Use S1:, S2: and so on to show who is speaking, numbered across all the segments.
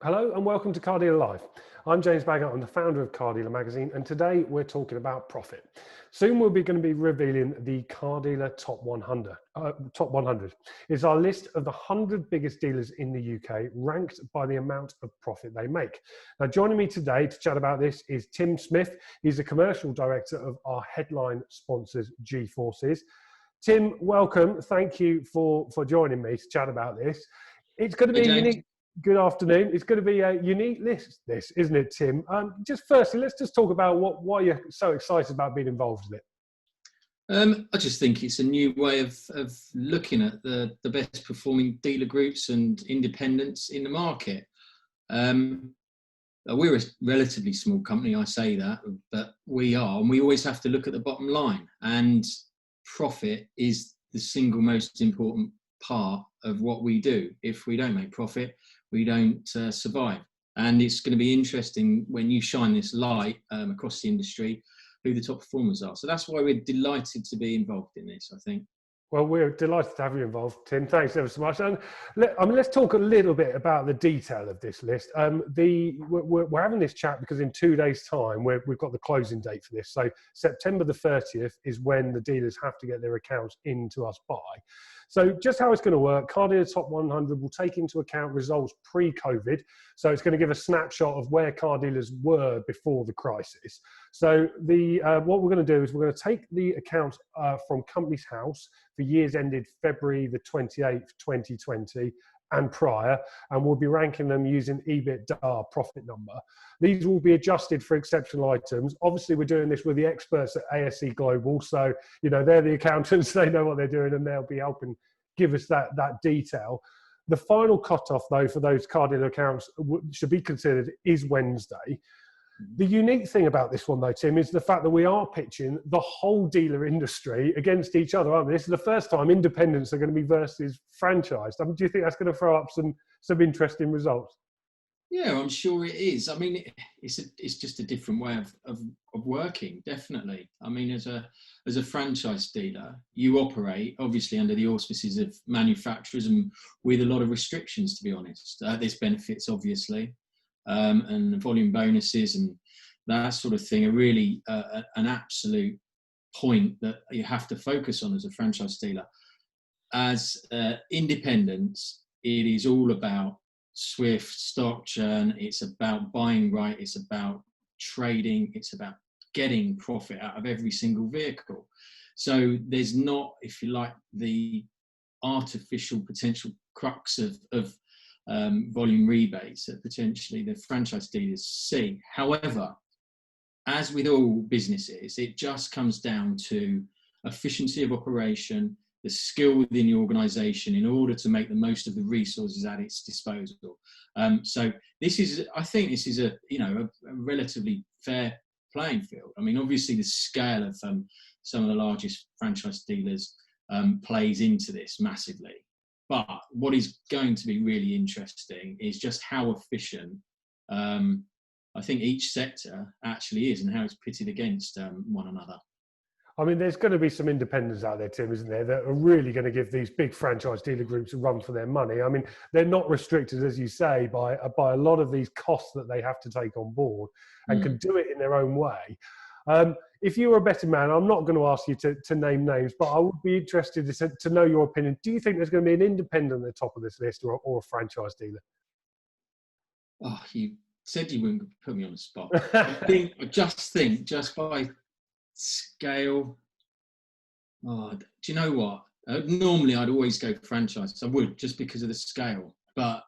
S1: Hello and welcome to Car Dealer Live. I'm James Baggett, I'm the founder of Car Dealer Magazine, and today we're talking about profit. Soon we'll be going to be revealing the Car Dealer Top 100. Top 100 is our list of the 100 biggest dealers in the UK, ranked by the amount of profit they make. Now, joining me today to chat about this is Tim Smith. He's the commercial director of our headline sponsors, G-Forces. Tim, welcome. Thank you for joining me to chat about this. It's going to be unique. Good afternoon. It's going to be a unique list, this, isn't it, Tim? Just firstly, let's just talk about why you're so excited about being involved in
S2: it. I just think it's a new way of looking at the best performing dealer groups and independents in the market. We're a relatively small company, I say that, but we are, and we always have to look at the bottom line. And profit is the single most important part of what we do. If we don't make profit, we don't survive. And it's going to be interesting when you shine this light across the industry, who the top performers are. So that's why we're delighted to be involved in this, I think.
S1: Well, we're delighted to have you involved, Tim. Thanks ever so much. And let's talk a little bit about the detail of this list. We're having this chat because in 2 days' time, we've got the closing date for this. So September the 30th is when the dealers have to get their accounts into us by. So just how it's going to work, Car Dealer Top 100 will take into account results pre-COVID. So it's going to give a snapshot of where car dealers were before the crisis. So what we're going to do is we're going to take the accounts from Companies House for years ended February the 28th, 2020 and prior, and we'll be ranking them using EBITDA profit number. These will be adjusted for exceptional items. Obviously, we're doing this with the experts at ASE Global, so they're the accountants, they know what they're doing, and they'll be helping give us that detail. The final cutoff, though, for those car dealer accounts should be considered is Wednesday. The unique thing about this one, though, Tim, is the fact that we are pitching the whole dealer industry against each other, aren't we? This is the first time independents are going to be versus franchised. Do you think that's going to throw up some eintresting results?
S2: Yeah, I'm sure it is. I mean, it's just a different way of working, definitely. I mean, as a franchise dealer, you operate obviously under the auspices of manufacturers and with a lot of restrictions, to be honest. There's benefits, obviously. And volume bonuses and that sort of thing are really an absolute point that you have to focus on as a franchise dealer. As independents, it is all about swift stock churn. It's about buying right. It's about trading. It's about getting profit out of every single vehicle. So there's not, if you like, the artificial potential crux of volume rebates that potentially the franchise dealers see. However, as with all businesses, it just comes down to efficiency of operation, the skill within the organisation in order to make the most of the resources at its disposal. So I think this is a relatively fair playing field. I mean, obviously the scale of some of the largest franchise dealers plays into this massively. But what is going to be really interesting is just how efficient I think each sector actually is and how it's pitted against one another.
S1: I mean, there's going to be some independents out there, Tim, isn't there, that are really going to give these big franchise dealer groups a run for their money. I mean, they're not restricted, as you say, by a lot of these costs that they have to take on board and can do it in their own way. If you were a betting man, I'm not going to ask you to name names, but I would be interested to know your opinion. Do you think there's going to be an independent at the top of this list or a franchise dealer?
S2: Oh, you said you wouldn't put me on the spot. I just think by scale. Oh, do you know what? Normally, I'd always go franchise. I would, just because of the scale. But,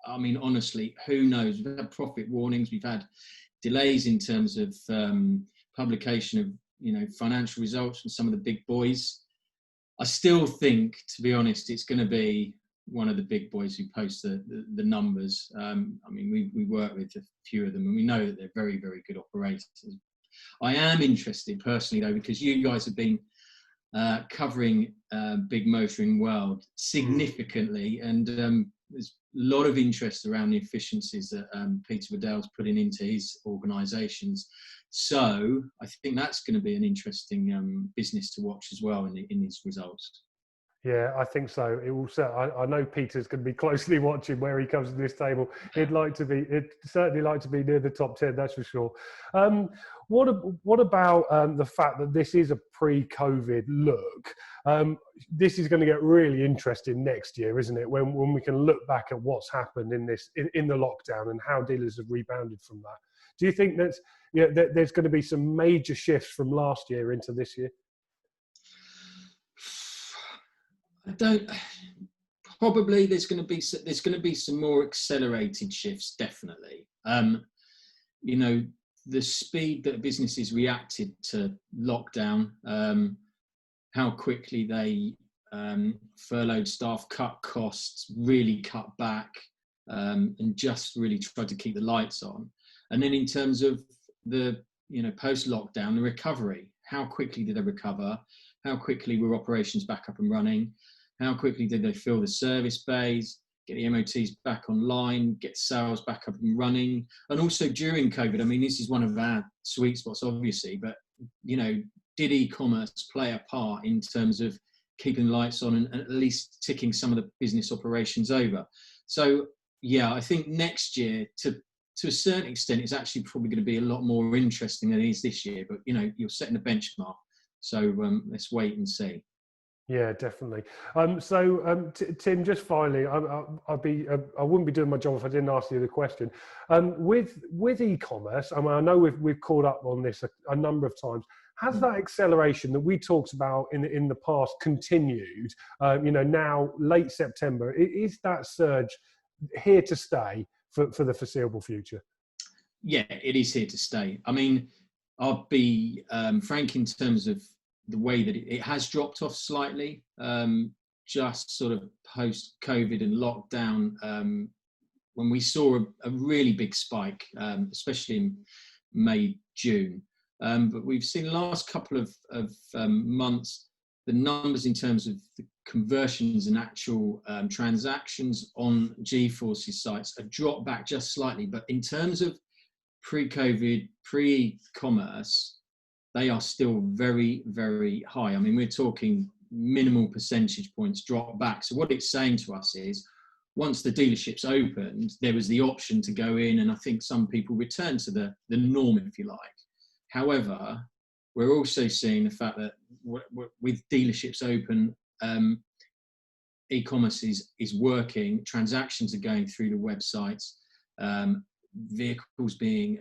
S2: I mean, honestly, who knows? We've had profit warnings. We've had delays in terms of publication of financial results from some of the big boys. I still think, to be honest, it's going to be one of the big boys who post the numbers. I mean, we work with a few of them, and we know that they're very, very good operators. I am interested personally, though, because you guys have been covering big motoring world significantly, and there's a lot of interest around the efficiencies that Peter Waddell's putting into his organisations. So I think that's going to be an interesting business to watch as well in these results.
S1: Yeah, I think so. It will. I know Peter's going to be closely watching where he comes to this table. He'd certainly like to be near the top 10. That's for sure. What about the fact that this is a pre-COVID look? This is going to get really interesting next year, isn't it? When we can look back at what's happened in the lockdown and how dealers have rebounded from that. Do you think that there's going to be some major shifts from last year into this year?
S2: I don't. Probably there's going to be some more accelerated shifts. Definitely. The speed that businesses reacted to lockdown, how quickly they furloughed staff, cut costs, really cut back, and just really tried to keep the lights on. And then in terms of the post-lockdown, the recovery, how quickly did they recover? How quickly were operations back up and running? How quickly did they fill the service bays, get the MOTs back online, get sales back up and running? And also during COVID, I mean, this is one of our sweet spots, obviously, but, did e-commerce play a part in terms of keeping the lights on and at least ticking some of the business operations over? So, yeah, I think next year, to a certain extent, it's actually probably going to be a lot more interesting than it is this year. But, you're setting a benchmark. So let's wait and see.
S1: Yeah, definitely. Tim, just finally, I wouldn't be doing my job if I didn't ask you the question. With e-commerce, I mean, I know we've called up on this a number of times. Has that acceleration that we talked about in the past continued? Now late September, is that surge here to stay for the foreseeable future?
S2: Yeah, it is here to stay. I mean, I'll be frank in terms of the way that it has dropped off slightly, just sort of post-COVID and lockdown, when we saw a really big spike, especially in May, June. But we've seen the last couple of months, the numbers in terms of the conversions and actual transactions on GeForce's sites have dropped back just slightly. But in terms of pre-COVID, pre-commerce, they are still very, very high. I mean, we're talking minimal percentage points drop back. So what it's saying to us is, once the dealerships opened, there was the option to go in, and I think some people returned to the norm, if you like. However, we're also seeing the fact that with dealerships open, e-commerce is working, transactions are going through the websites, vehicles being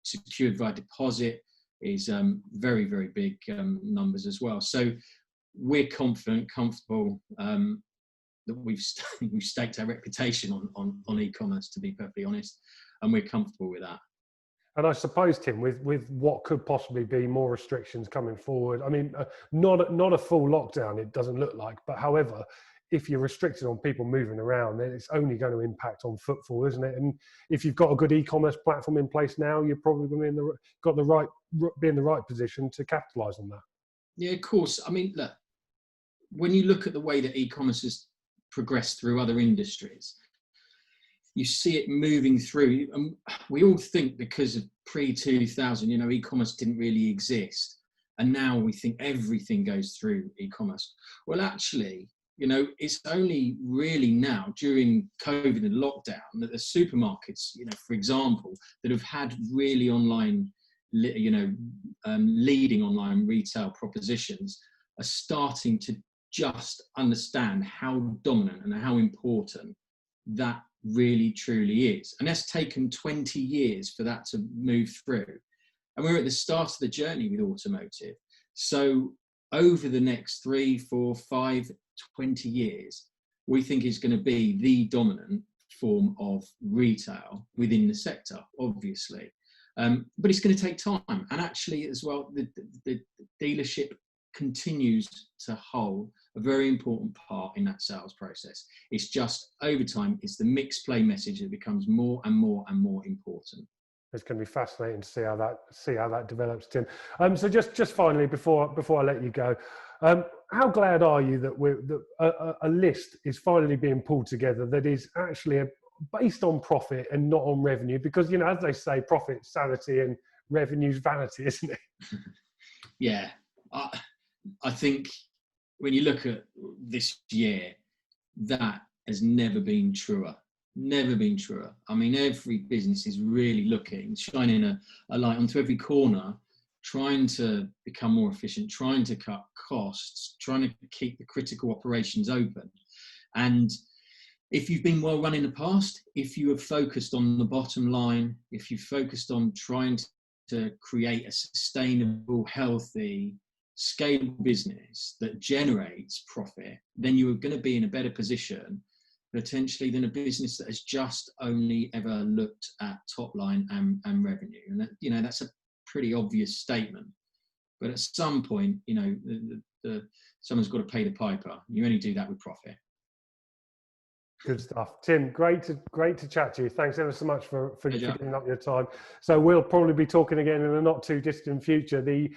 S2: secured via deposit is very, very big numbers as well. So we're comfortable that we've staked our reputation on e-commerce, to be perfectly honest, and we're comfortable with that.
S1: And I suppose, Tim, with what could possibly be more restrictions coming forward, I mean, not a full lockdown, it doesn't look like, but however, if you're restricted on people moving around, then it's only going to impact on footfall, isn't it? And if you've got a good e-commerce platform in place now, you're probably going to be in the right position to capitalise on that. Yeah,
S2: of course. I mean, look, when you look at the way that e-commerce has progressed through other industries, you see it moving through, and we all think because of pre-2000, e-commerce didn't really exist, and now we think everything goes through e-commerce. Well, actually, it's only really now during COVID and lockdown that the supermarkets, for example, that have had really online, leading online retail propositions are starting to just understand how dominant and how important that really truly is. And that's taken 20 years for that to move through. And we're at the start of the journey with automotive. So over the next 3, 4, 5, 20 years, we think is going to be the dominant form of retail within the sector, obviously. But it's going to take time. And actually, as well, the dealership continues to hold a very important part in that sales process. It's just over time, it's the mixed play message that becomes more and more and more important.
S1: It's going to be fascinating to see how that develops, Tim. So just finally, before I let you go, how glad are you that a list is finally being pulled together that is actually based on profit and not on revenue? Because as they say, profit, sanity, and revenue's vanity, isn't it?
S2: Yeah, I think when you look at this year, that has never been truer. Never been truer. I mean, every business is really looking, shining a light onto every corner, trying to become more efficient, trying to cut costs, trying to keep the critical operations open. And if you've been well run in the past, if you have focused on the bottom line, if you've focused on trying to create a sustainable, healthy, scalable business that generates profit, then you are going to be in a better position potentially than a business that has just only ever looked at top line and revenue. And that, you know, that's a pretty obvious statement, but at some point, you know, someone's got to pay the piper. You only do that with profit.
S1: Good stuff. Tim, great to chat to you. Thanks ever so much for giving up your time. So we'll probably be talking again in a not too distant future. The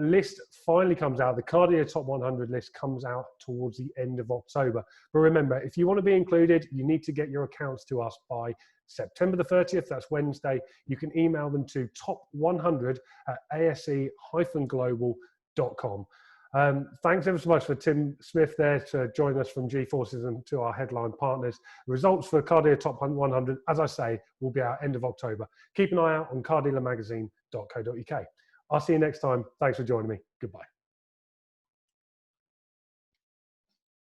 S1: list finally comes out. The Cardio Top 100 list comes out towards the end of October. But remember, if you want to be included, you need to get your accounts to us by September the 30th. That's Wednesday. You can email them to top100@ase-global.com. Thanks ever so much for Tim Smith there to join us from G-Forces and to our headline partners. The results for Cardio Top 100, as I say, will be out end of October. Keep an eye out on cardealermagazine.co.uk. I'll see you next time. Thanks for joining me. Goodbye.